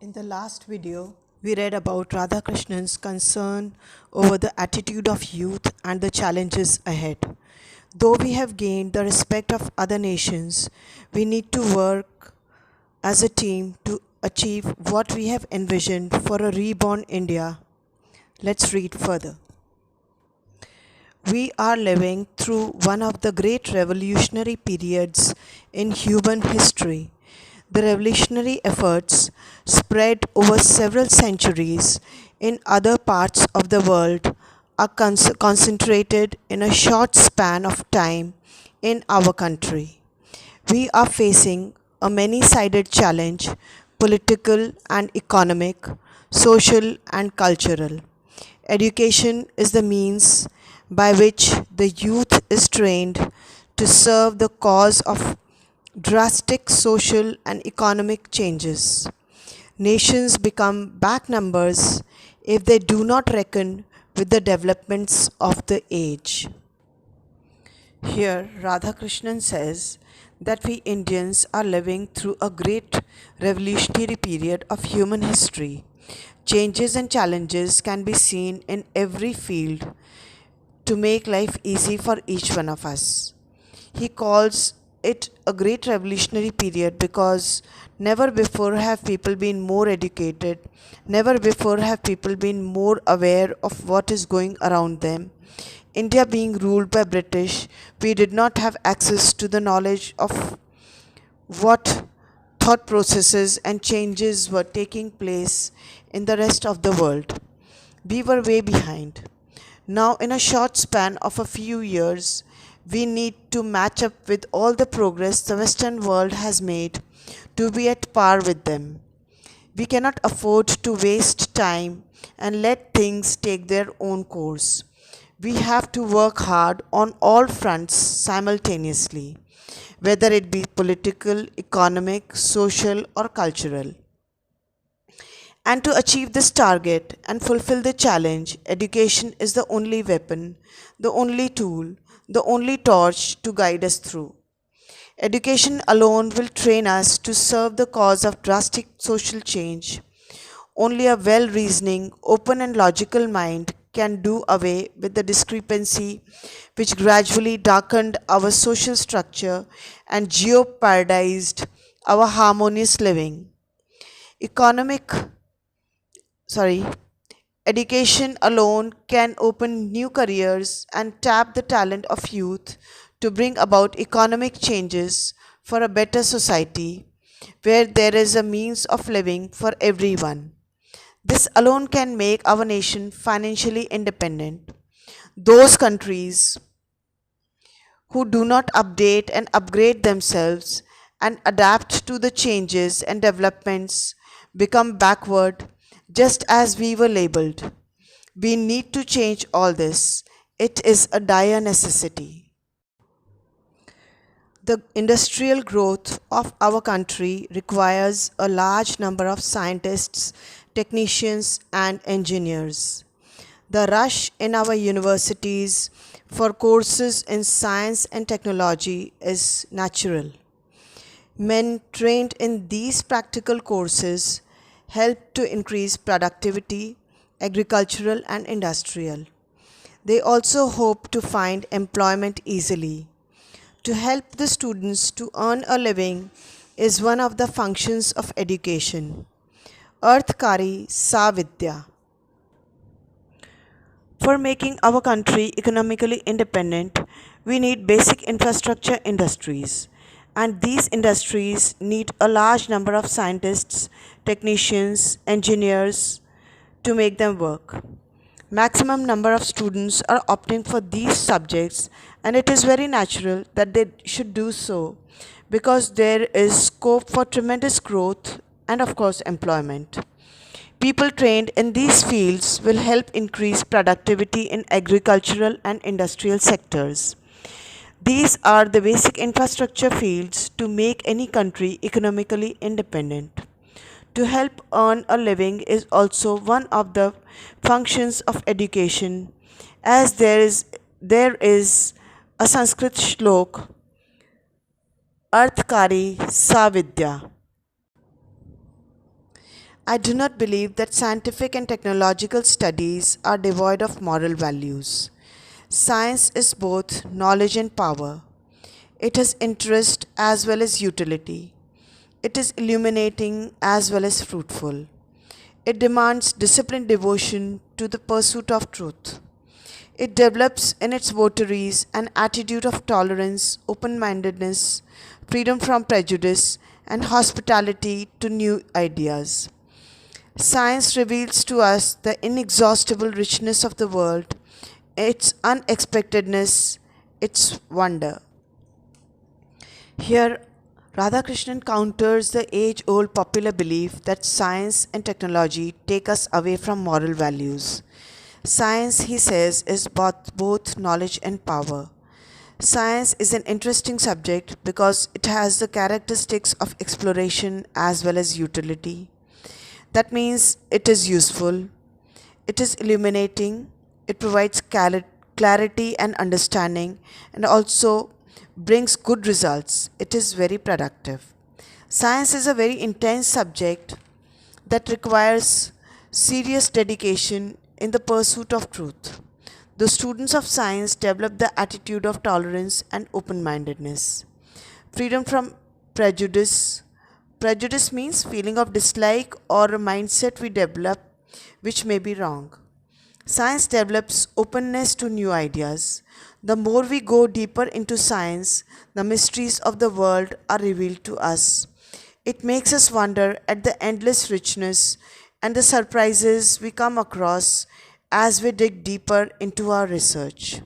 In the last video, we read about Radhakrishnan's concern over the attitude of youth and the challenges ahead. Though we have gained the respect of other nations, we need to work as a team to achieve what we have envisioned for a reborn India. Let's read further. We are living through one of the great revolutionary periods in human history. The revolutionary efforts, spread over several centuries in other parts of the world, are concentrated in a short span of time in our country. We are facing a many sided challenge: political and economic, social and cultural. Education is the means by which the youth is trained to serve the cause of drastic social and economic changes. Nations become back numbers if they do not reckon with the developments of the age. Here, Radhakrishnan says that we Indians are living through a great revolutionary period of human history. Changes and challenges can be seen in every field to make life easy for each one of us. He calls it a great revolutionary period because never before have people been more educated, never before have people been more aware of what is going around them. India being ruled by British, we did not have access to the knowledge of what thought processes and changes were taking place in the rest of the world. We were way behind. Now, in a short span of a few years, we need to match up with all the progress the Western world has made to be at par with them. We cannot afford to waste time and let things take their own course. We have to work hard on all fronts simultaneously, whether it be political, economic, social, or cultural. And to achieve this target and fulfill the challenge, education is the only weapon, the only tool, the only torch to guide us through. Education alone will train us to serve the cause of drastic social change. Only a well reasoning, open, and logical mind can do away with the discrepancy which gradually darkened our social structure and jeopardized our harmonious living. Economic sorry, Education alone can open new careers and tap the talent of youth to bring about economic changes for a better society where there is a means of living for everyone. This alone can make our nation financially independent. Those countries who do not update and upgrade themselves and adapt to the changes and developments become backward just as we were labeled. We need to change all this. It is a dire necessity. The industrial growth of our country requires a large number of scientists, technicians, and engineers. The rush in our universities for courses in science and technology is natural. Men trained in these practical courses help to increase productivity, agricultural and industrial. They also hope to find employment easily. To help the students to earn a living is one of the functions of education. Arthkari Savidya. For making our country economically independent, we need basic infrastructure industries, and these industries need a large number of scientists, technicians, engineers to make them work. Maximum number of students are opting for these subjects, and it is very natural that they should do so because there is scope for tremendous growth and, of course, employment. People trained in these fields will help increase productivity in agricultural and industrial sectors. These are the basic infrastructure fields to make any country economically independent. To help earn a living is also one of the functions of education, as there is a Sanskrit shlok, Arthkari Savidya. I do not believe that scientific and technological studies are devoid of moral values. Science is both knowledge and power. It has interest as well as utility. It is illuminating as well as fruitful. It demands disciplined devotion to the pursuit of truth. It develops in its votaries an attitude of tolerance, open mindedness, freedom from prejudice, and hospitality to new ideas. Science reveals to us the inexhaustible richness of the world, its unexpectedness, its wonder. Here, Radhakrishnan counters the age old popular belief that science and technology take us away from moral values. Science, he says, is both knowledge and power. Science is an interesting subject because it has the characteristics of exploration as well as utility. That means it is useful, it is illuminating, it provides clarity and understanding, and also brings good results. It is very productive. Science is a very intense subject that requires serious dedication in the pursuit of truth. The students of science develop the attitude of tolerance and open mindedness. Freedom from prejudice. Prejudice means feeling of dislike or a mindset we develop which may be wrong. Science develops openness to new ideas. The more we go deeper into science, the mysteries of the world are revealed to us. It makes us wonder at the endless richness and the surprises we come across as we dig deeper into our research.